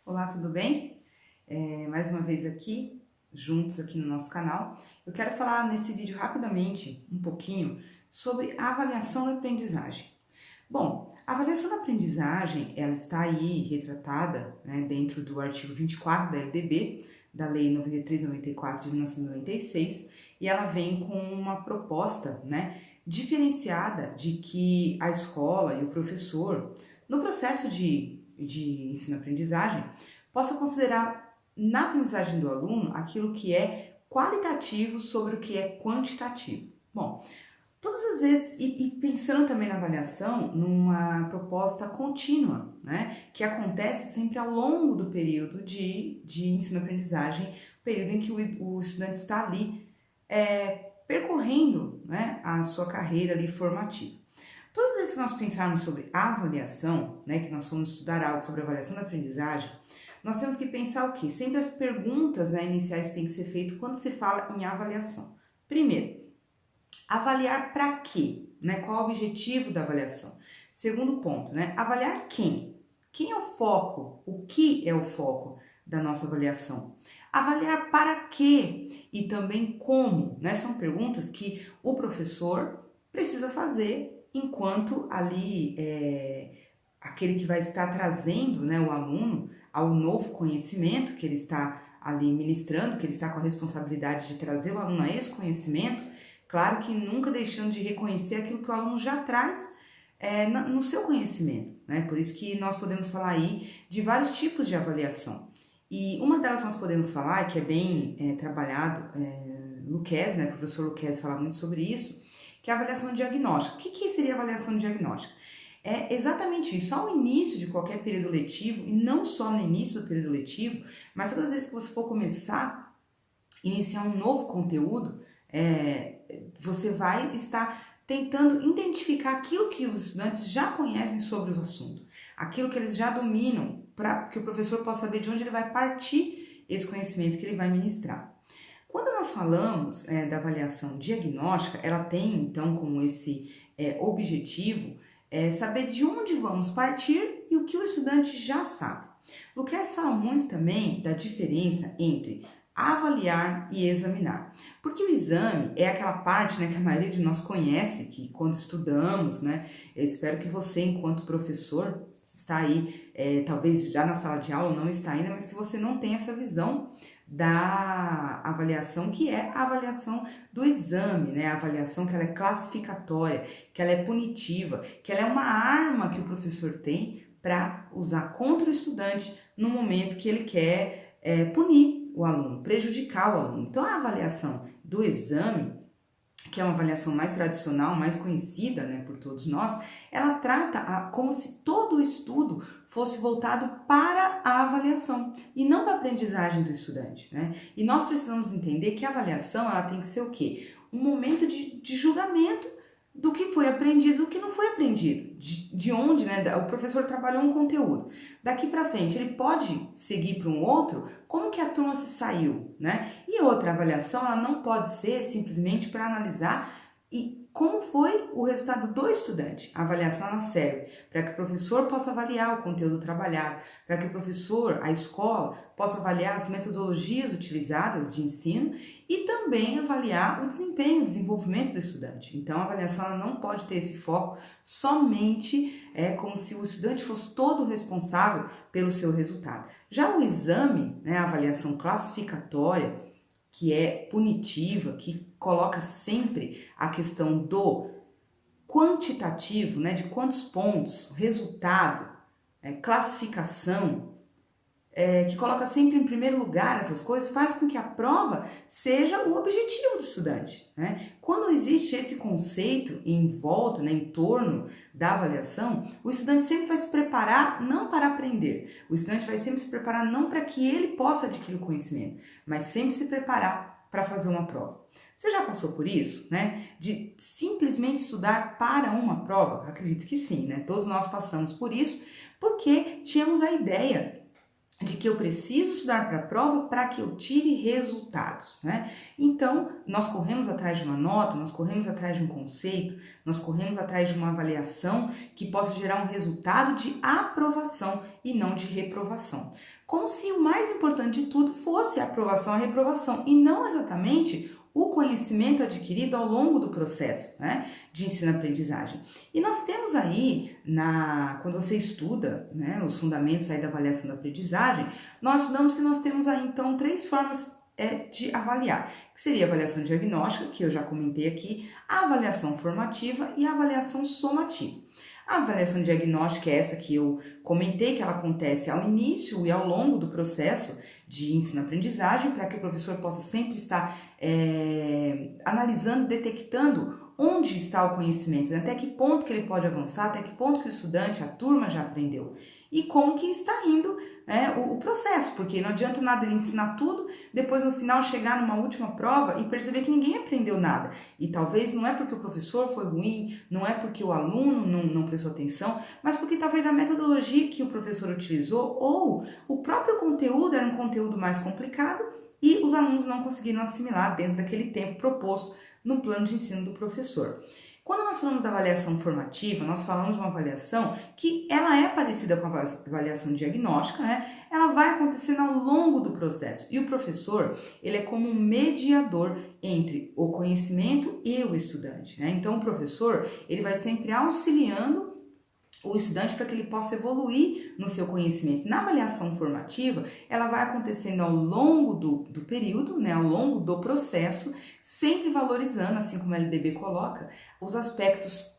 Olá, tudo bem? Mais uma vez juntos aqui no nosso canal. Eu quero falar nesse vídeo rapidamente um pouquinho sobre a avaliação da aprendizagem. Bom, a avaliação da aprendizagem, ela está aí retratada, né, dentro do artigo 24 da LDB, da Lei 9394 de 1996, e ela vem com uma proposta, né, diferenciada de que a escola e o professor, no processo de ensino-aprendizagem, possa considerar na aprendizagem do aluno aquilo que é qualitativo sobre o que é quantitativo. Bom, todas as vezes, e pensando também na avaliação, numa proposta contínua, né, que acontece sempre ao longo do período de ensino-aprendizagem, período em que o estudante está ali percorrendo, né, a sua carreira ali formativa. Todas as vezes que nós pensarmos sobre avaliação, né, que nós formos estudar algo sobre avaliação da aprendizagem, nós temos que pensar o quê? Sempre as perguntas, né, iniciais têm que ser feitas quando se fala em avaliação. Primeiro, avaliar para quê? Né? Qual o objetivo da avaliação? Segundo ponto, né? Avaliar quem? Quem é o foco? O que é o foco da nossa avaliação? Avaliar para quê? E também como, né? São perguntas que o professor precisa fazer enquanto ali aquele que vai estar trazendo, né, o aluno ao novo conhecimento que ele está ali ministrando, que ele está com a responsabilidade de trazer o aluno a esse conhecimento. Claro que nunca deixando de reconhecer aquilo que o aluno já traz no seu conhecimento, né? Por isso que nós podemos falar aí de vários tipos de avaliação. E uma delas nós podemos falar, que é bem trabalhado, Luquez, né? O professor Luquez fala muito sobre isso, que é a avaliação diagnóstica. O que seria a avaliação diagnóstica? É exatamente isso, ao início de qualquer período letivo, e não só no início do período letivo, mas todas as vezes que você for começar, iniciar um novo conteúdo, você vai estar tentando identificar aquilo que os estudantes já conhecem sobre o assunto, aquilo que eles já dominam, para que o professor possa saber de onde ele vai partir esse conhecimento que ele vai ministrar. Quando nós falamos da avaliação diagnóstica, ela tem então como esse objetivo saber de onde vamos partir e o que o estudante já sabe. Luquez fala muito também da diferença entre avaliar e examinar. Porque o exame é aquela parte, né, que a maioria de nós conhece, que quando estudamos, né, eu espero que você, enquanto professor, está aí, talvez já na sala de aula, não está ainda, mas que você não tem essa visão da avaliação, que é a avaliação do exame, né? A avaliação que ela é classificatória, que ela é punitiva, que ela é uma arma que o professor tem para usar contra o estudante no momento que ele quer punir o aluno, prejudicar o aluno. Então, a avaliação do exame, que é uma avaliação mais tradicional, mais conhecida, né, por todos nós, ela trata como se todo o estudo fosse voltado para a avaliação e não para a aprendizagem do estudante, né? E nós precisamos entender que a avaliação, ela tem que ser o quê? Um momento de julgamento do que foi aprendido, do que não foi aprendido, de onde, né, o professor trabalhou um conteúdo. Daqui para frente, ele pode seguir para um outro, como que a turma se saiu, né? E outra avaliação, ela não pode ser simplesmente para analisar e como foi o resultado do estudante. A avaliação, ela serve para que o professor possa avaliar o conteúdo trabalhado, para que o professor, a escola, possa avaliar as metodologias utilizadas de ensino e também avaliar o desempenho, o desenvolvimento do estudante. Então, a avaliação, ela não pode ter esse foco somente como se o estudante fosse todo responsável pelo seu resultado. Já o exame, né, a avaliação classificatória, que é punitiva, que coloca sempre a questão do quantitativo, né, de quantos pontos, resultado, classificação, que coloca sempre em primeiro lugar essas coisas, faz com que a prova seja o objetivo do estudante, né? Quando existe esse conceito em volta, né, em torno da avaliação, o estudante sempre vai se preparar não para aprender, o estudante vai sempre se preparar não para que ele possa adquirir o conhecimento, mas sempre se preparar para fazer uma prova. Você já passou por isso, né? De simplesmente estudar para uma prova? Acredito que sim, né? Todos nós passamos por isso, porque tínhamos a ideia de que eu preciso estudar para a prova para que eu tire resultados, né? Então, nós corremos atrás de uma nota, nós corremos atrás de um conceito, nós corremos atrás de uma avaliação que possa gerar um resultado de aprovação e não de reprovação. Como se o mais importante de tudo fosse a aprovação e a reprovação, e não exatamente o conhecimento adquirido ao longo do processo, né, de ensino-aprendizagem. E nós temos aí, quando você estuda, né, os fundamentos aí da avaliação da aprendizagem, nós estudamos que nós temos aí, então, 3 formas de avaliar, que seria a avaliação diagnóstica, que eu já comentei aqui, a avaliação formativa e a avaliação somativa. A avaliação diagnóstica é essa que eu comentei, que ela acontece ao início e ao longo do processo de ensino-aprendizagem, para que o professor possa sempre estar analisando, detectando onde está o conhecimento, né? Até que ponto que ele pode avançar, até que ponto que o estudante, a turma já aprendeu. E como que está indo o processo, porque não adianta nada ele ensinar tudo, depois no final chegar numa última prova e perceber que ninguém aprendeu nada. E talvez não é porque o professor foi ruim, não é porque o aluno não prestou atenção, mas porque talvez a metodologia que o professor utilizou ou o próprio conteúdo era um conteúdo mais complicado e os alunos não conseguiram assimilar dentro daquele tempo proposto no plano de ensino do professor. Quando nós falamos da avaliação formativa, nós falamos de uma avaliação que ela é parecida com a avaliação diagnóstica, né? Ela vai acontecendo ao longo do processo. E o professor, ele é como um mediador entre o conhecimento e o estudante, né? Então, o professor, ele vai sempre auxiliando o estudante para que ele possa evoluir no seu conhecimento. Na avaliação formativa, ela vai acontecendo ao longo do período, né, ao longo do processo, sempre valorizando, assim como a LDB coloca, os aspectos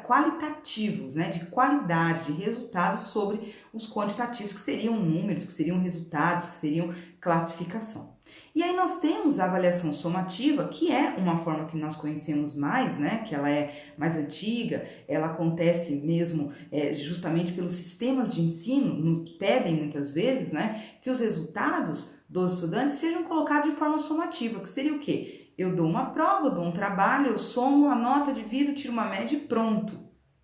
qualitativos, né, de qualidade, de resultados sobre os quantitativos, que seriam números, que seriam resultados, que seriam classificação. E aí nós temos a avaliação somativa, que é uma forma que nós conhecemos mais, né, que ela é mais antiga, ela acontece mesmo justamente pelos sistemas de ensino, nos pedem muitas vezes, né, que os resultados dos estudantes sejam colocados de forma somativa, que seria o quê? Eu dou uma prova, eu dou um trabalho, eu somo a nota, divido, tiro uma média e pronto,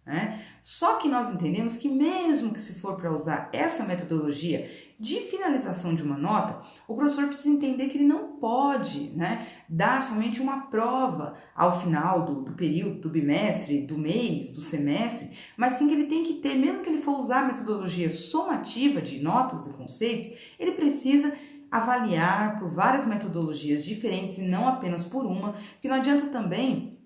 né? Só que nós entendemos que mesmo que se for para usar essa metodologia de finalização de uma nota, o professor precisa entender que ele não pode, né, dar somente uma prova ao final do período, do bimestre, do mês, do semestre, mas sim que ele tem que ter, mesmo que ele for usar a metodologia somativa de notas e conceitos, ele precisa avaliar por várias metodologias diferentes e não apenas por uma, porque não adianta também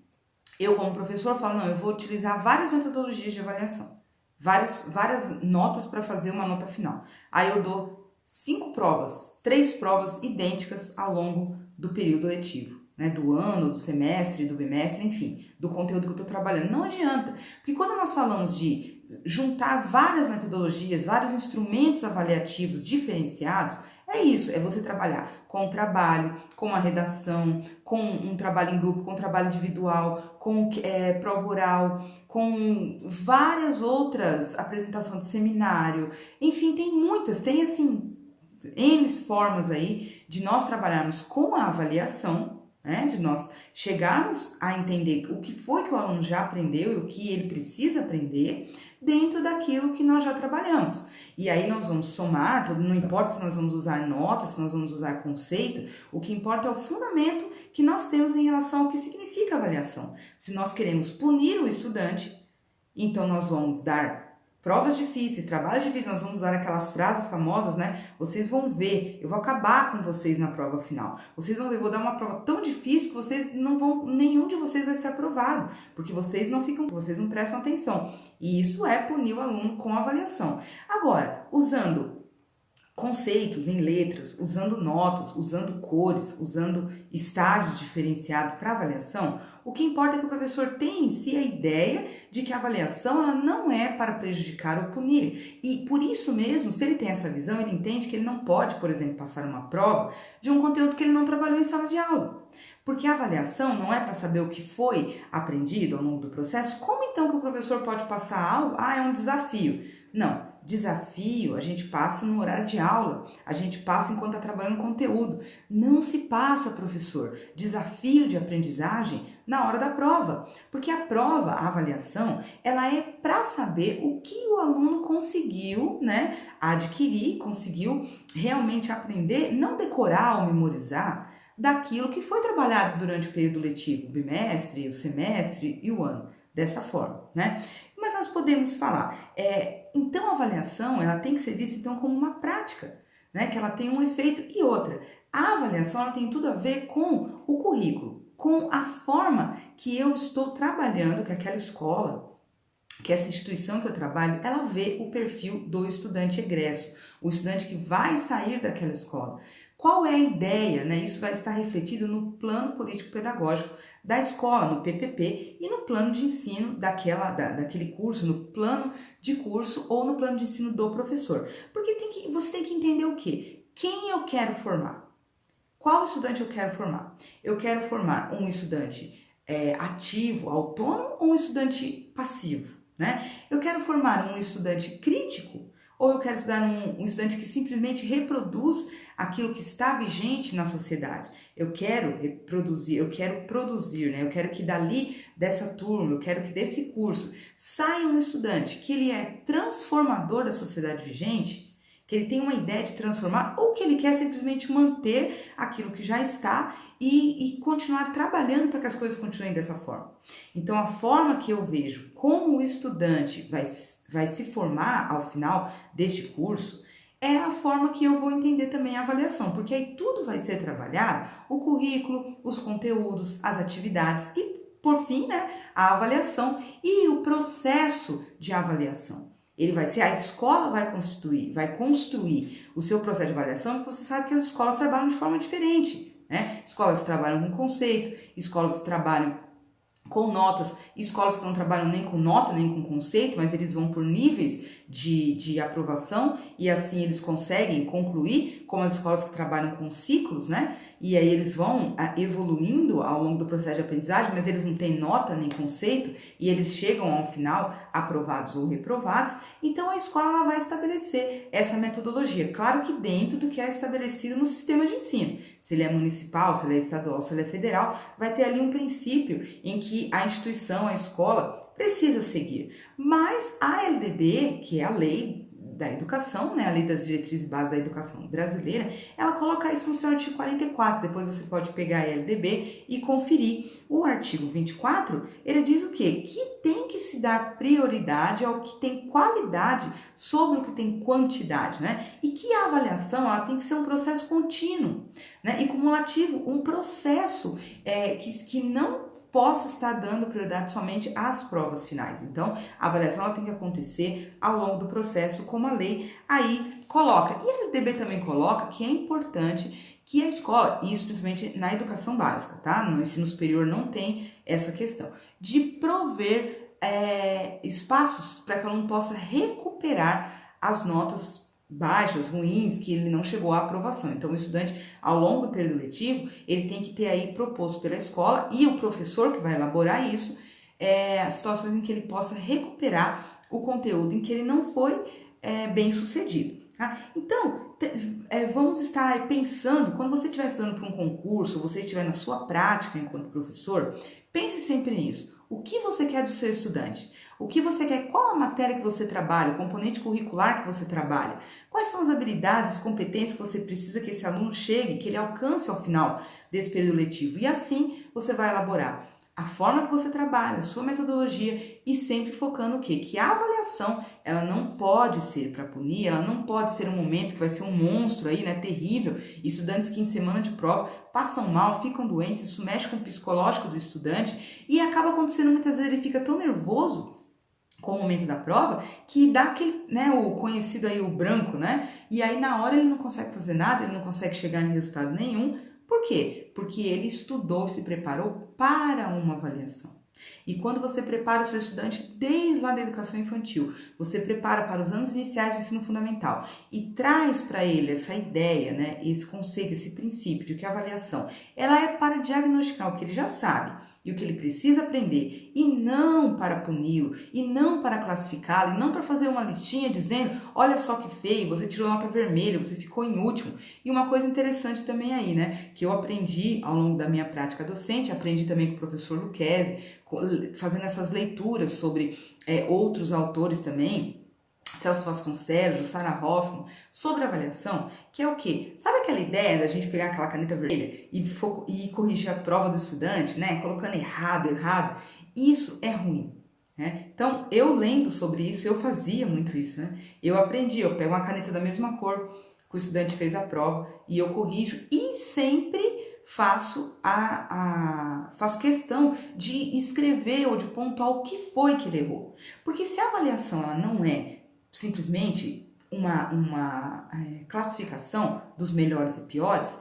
eu como professor falo, não, eu vou utilizar várias metodologias de avaliação, várias notas para fazer uma nota final. Aí eu dou 5 provas, 3 provas idênticas ao longo do período letivo, né, do ano, do semestre, do bimestre, enfim, do conteúdo que eu estou trabalhando. Não adianta, porque quando nós falamos de juntar várias metodologias, vários instrumentos avaliativos diferenciados, é isso, é você trabalhar com o trabalho, com a redação, com um trabalho em grupo, com um trabalho individual, com prova oral, com várias outras, apresentação de seminário, enfim, tem assim, N formas aí de nós trabalharmos com a avaliação, né, de nós chegarmos a entender o que foi que o aluno já aprendeu e o que ele precisa aprender dentro daquilo que nós já trabalhamos. E aí nós vamos somar, não importa se nós vamos usar notas, se nós vamos usar conceito, o que importa é o fundamento que nós temos em relação ao que significa avaliação. Se nós queremos punir o estudante, então nós vamos dar provas difíceis, trabalhos difíceis, nós vamos usar aquelas frases famosas, né? Vocês vão ver, eu vou acabar com vocês na prova final. Vocês vão ver, eu vou dar uma prova tão difícil que vocês não vão, nenhum de vocês vai ser aprovado, porque vocês não prestam atenção. E isso é punir o aluno com avaliação. Agora, usando conceitos em letras, usando notas, usando cores, usando estágios diferenciados para avaliação, o que importa é que o professor tenha em si a ideia de que a avaliação ela não é para prejudicar ou punir. E por isso mesmo, se ele tem essa visão, ele entende que ele não pode, por exemplo, passar uma prova de um conteúdo que ele não trabalhou em sala de aula. Porque a avaliação não é para saber o que foi aprendido ao longo do processo. Como então que o professor pode passar algo? Ah, é um desafio. Não. Desafio a gente passa no horário de aula, a gente passa enquanto está trabalhando conteúdo. Não se passa, professor, desafio de aprendizagem na hora da prova, porque a prova, a avaliação, ela é para saber o que o aluno conseguiu, né, adquirir, conseguiu realmente aprender, não decorar ou memorizar daquilo que foi trabalhado durante o período letivo, o bimestre, o semestre e o ano, dessa forma, né? Mas nós podemos falar, então a avaliação, ela tem que ser vista então como uma prática, né, que ela tem um efeito e outra. A avaliação, ela tem tudo a ver com o currículo, com a forma que eu estou trabalhando, que aquela escola, que essa instituição que eu trabalho, ela vê o perfil do estudante egresso, o estudante que vai sair daquela escola. Qual é a ideia, né? Isso vai estar refletido no plano político-pedagógico da escola, no PPP, e no plano de ensino daquele curso, no plano de curso ou no plano de ensino do professor. Porque você tem que entender o quê? Quem eu quero formar? Qual estudante eu quero formar? Eu quero formar um estudante ativo, autônomo ou um estudante passivo, né? Eu quero formar um estudante crítico ou eu quero estudar um estudante que simplesmente reproduz aquilo que está vigente na sociedade? Eu quero produzir, né? Eu quero que dali, dessa turma, eu quero que desse curso saia um estudante que ele é transformador da sociedade vigente, que ele tem uma ideia de transformar ou que ele quer simplesmente manter aquilo que já está e continuar trabalhando para que as coisas continuem dessa forma. Então, a forma que eu vejo como o estudante vai se formar ao final deste curso é a forma que eu vou entender também a avaliação, porque aí tudo vai ser trabalhado, o currículo, os conteúdos, as atividades e, por fim, né, a avaliação e o processo de avaliação. A escola vai construir o seu processo de avaliação, porque você sabe que as escolas trabalham de forma diferente, né? Escolas trabalham com conceito, escolas trabalham com notas, escolas que não trabalham nem com nota, nem com conceito, mas eles vão por níveis de aprovação e assim eles conseguem concluir, como as escolas que trabalham com ciclos, né? E aí eles vão evoluindo ao longo do processo de aprendizagem, mas eles não têm nota nem conceito e eles chegam ao final aprovados ou reprovados. Então a escola ela vai estabelecer essa metodologia, claro que dentro do que é estabelecido no sistema de ensino. Se ele é municipal, se ele é estadual, se ele é federal, vai ter ali um princípio em que a instituição, a escola, precisa seguir. Mas a LDB, que é a lei da educação, né, a lei das diretrizes básicas da educação brasileira, ela coloca isso no seu artigo 44, depois você pode pegar a LDB e conferir. O artigo 24, ele diz o quê? Que tem que se dar prioridade ao que tem qualidade sobre o que tem quantidade, né? E que a avaliação, ela tem que ser um processo contínuo, né, e cumulativo, um processo que não possa estar dando prioridade somente às provas finais. Então, a avaliação ela tem que acontecer ao longo do processo, como a lei aí coloca. E a LDB também coloca que é importante que a escola, isso principalmente na educação básica, tá? No ensino superior não tem essa questão, de prover espaços para que o aluno possa recuperar as notas baixas, ruins, que ele não chegou à aprovação. Então, o estudante, ao longo do período letivo, ele tem que ter aí proposto pela escola e o professor que vai elaborar isso, as situações em que ele possa recuperar o conteúdo em que ele não foi bem sucedido. Tá? Então, vamos estar pensando, quando você estiver estudando para um concurso, você estiver na sua prática enquanto professor, pense sempre nisso. O que você quer do seu estudante? O que você quer? Qual a matéria que você trabalha? O componente curricular que você trabalha? Quais são as habilidades, as competências que você precisa que esse aluno chegue, que ele alcance ao final desse período letivo? E assim você vai elaborar a forma que você trabalha, a sua metodologia e sempre focando o quê? Que a avaliação, ela não pode ser para punir, ela não pode ser um momento que vai ser um monstro aí, né, terrível. Estudantes que em semana de prova passam mal, ficam doentes, isso mexe com o psicológico do estudante e acaba acontecendo muitas vezes, ele fica tão nervoso com o momento da prova, que dá aquele, né, o conhecido aí, o branco, né? E aí na hora ele não consegue fazer nada, ele não consegue chegar em resultado nenhum. Por quê? Porque ele estudou, se preparou para uma avaliação. E quando você prepara o seu estudante desde lá da educação infantil, você prepara para os anos iniciais do ensino fundamental e traz para ele essa ideia, né, esse conceito, esse princípio de que a avaliação ela é para diagnosticar o que ele já sabe, e o que ele precisa aprender, e não para puni-lo, e não para classificá-lo, e não para fazer uma listinha dizendo, olha só que feio, você tirou nota vermelha, você ficou em último. E uma coisa interessante também aí, né, que eu aprendi ao longo da minha prática docente, aprendi também com o professor Luquezzi, fazendo essas leituras sobre outros autores também, Celso Vasconcelos, Sara Hoffman, sobre avaliação, que é o quê? Sabe aquela ideia da gente pegar aquela caneta vermelha e corrigir a prova do estudante, né? Colocando errado. Isso é ruim, né? Então, eu lendo sobre isso, eu fazia muito isso, né? Eu aprendi, eu pego uma caneta da mesma cor que o estudante fez a prova e eu corrijo e sempre faço questão de escrever ou de pontuar o que foi que ele errou. Porque se a avaliação ela não é simplesmente uma classificação dos melhores e piores,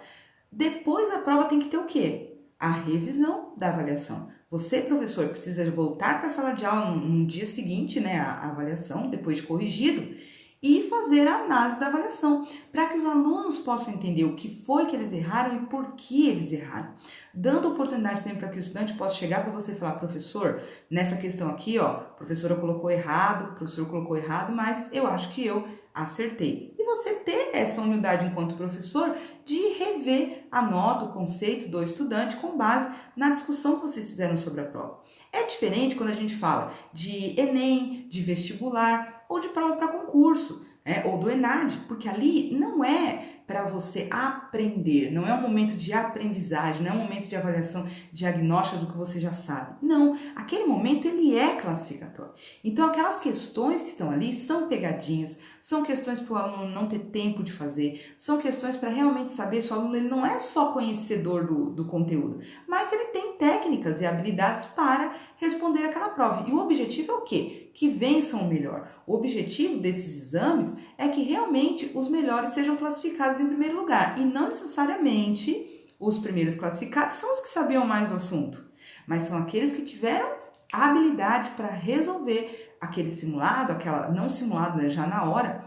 depois da prova tem que ter o quê? A revisão da avaliação. Você, professor, precisa voltar para a sala de aula no dia seguinte, né, a avaliação, depois de corrigido, e fazer a análise da avaliação, para que os alunos possam entender o que foi que eles erraram e por que eles erraram. Dando oportunidade também para que o estudante possa chegar para você e falar, professor, nessa questão aqui, ó, a professora colocou errado, o professor colocou errado, mas eu acho que eu acertei. E você ter essa humildade enquanto professor de rever a nota, o conceito do estudante com base na discussão que vocês fizeram sobre a prova. É diferente quando a gente fala de Enem, de vestibular ou de prova para concurso, ou do ENAD, porque ali não é para você aprender, não é um momento de aprendizagem, não é um momento de avaliação diagnóstica do que você já sabe. Não, aquele momento ele é classificatório. Então aquelas questões que estão ali são pegadinhas, são questões para o aluno não ter tempo de fazer, são questões para realmente saber se o aluno ele não é só conhecedor do conteúdo, mas ele tem técnicas e habilidades para responder aquela prova. E o objetivo é o quê? Que vençam o melhor. O objetivo desses exames é que realmente os melhores sejam classificados em primeiro lugar e não necessariamente os primeiros classificados são os que sabiam mais do assunto, mas são aqueles que tiveram a habilidade para resolver aquele simulado, aquela não simulado, né, já na hora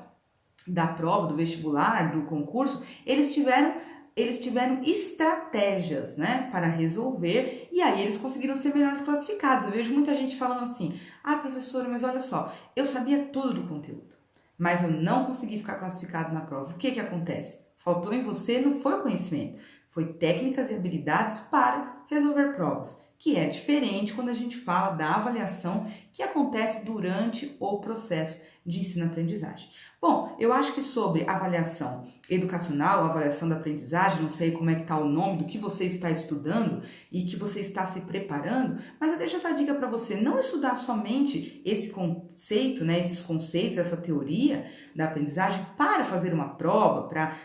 da prova, do vestibular, do concurso, eles tiveram estratégias, né, para resolver e aí eles conseguiram ser melhores classificados. Eu vejo muita gente falando assim, professora, mas olha só, eu sabia tudo do conteúdo, mas eu não consegui ficar classificado na prova. O que acontece? Faltou em você, não foi o conhecimento, foi técnicas e habilidades para resolver provas, que é diferente quando a gente fala da avaliação que acontece durante o processo de ensino-aprendizagem. Bom, eu acho que sobre avaliação educacional, avaliação da aprendizagem, não sei como é que está o nome do que você está estudando e que você está se preparando, mas eu deixo essa dica para você, não estudar somente esse conceito, né, esses conceitos, essa teoria da aprendizagem para fazer uma prova, para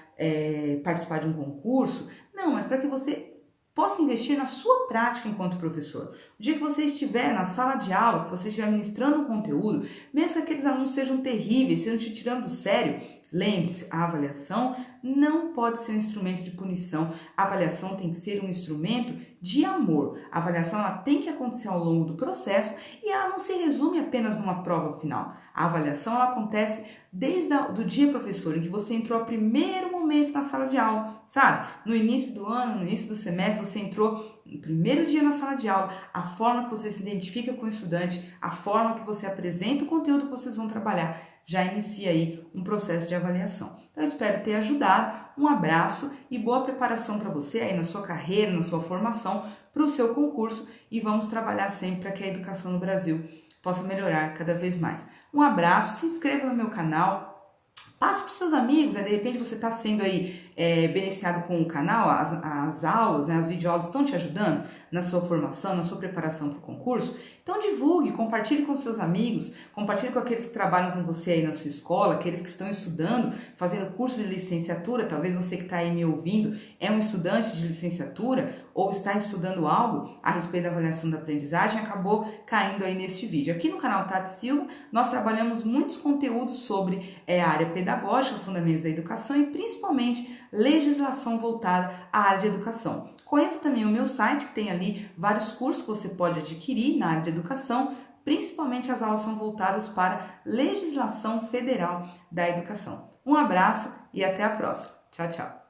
participar de um concurso, não, mas para que você possa investir na sua prática enquanto professor. O dia que você estiver na sala de aula, que você estiver ministrando um conteúdo, mesmo que aqueles alunos sejam terríveis, sejam te tirando do sério, lembre-se, a avaliação não pode ser um instrumento de punição. A avaliação tem que ser um instrumento de amor. A avaliação ela tem que acontecer ao longo do processo e ela não se resume apenas numa prova final. A avaliação ela acontece desde o dia, professor, em que você entrou ao primeiro momento na sala de aula, sabe? No início do ano, no início do semestre, você entrou no primeiro dia na sala de aula, a forma que você se identifica com o estudante, a forma que você apresenta o conteúdo que vocês vão trabalhar, já inicia aí um processo de avaliação. Então, eu espero ter ajudado. Um abraço e boa preparação para você aí na sua carreira, na sua formação, para o seu concurso e vamos trabalhar sempre para que a educação no Brasil possa melhorar cada vez mais. Um abraço, se inscreva no meu canal, passe para os seus amigos, né? De repente você está sendo aí beneficiado com o canal, as aulas, né? As videoaulas estão te ajudando na sua formação, na sua preparação para o concurso. Então divulgue, compartilhe com seus amigos, compartilhe com aqueles que trabalham com você aí na sua escola, aqueles que estão estudando, fazendo curso de licenciatura, talvez você que está aí me ouvindo é um estudante de licenciatura ou está estudando algo a respeito da avaliação da aprendizagem, acabou caindo aí neste vídeo. Aqui no canal Tati Silva, nós trabalhamos muitos conteúdos sobre a área pedagógica, fundamentos da educação e principalmente legislação voltada à área de educação. Conheça também o meu site, que tem ali vários cursos que você pode adquirir na área de educação, principalmente as aulas são voltadas para legislação federal da educação. Um abraço e até a próxima. Tchau, tchau.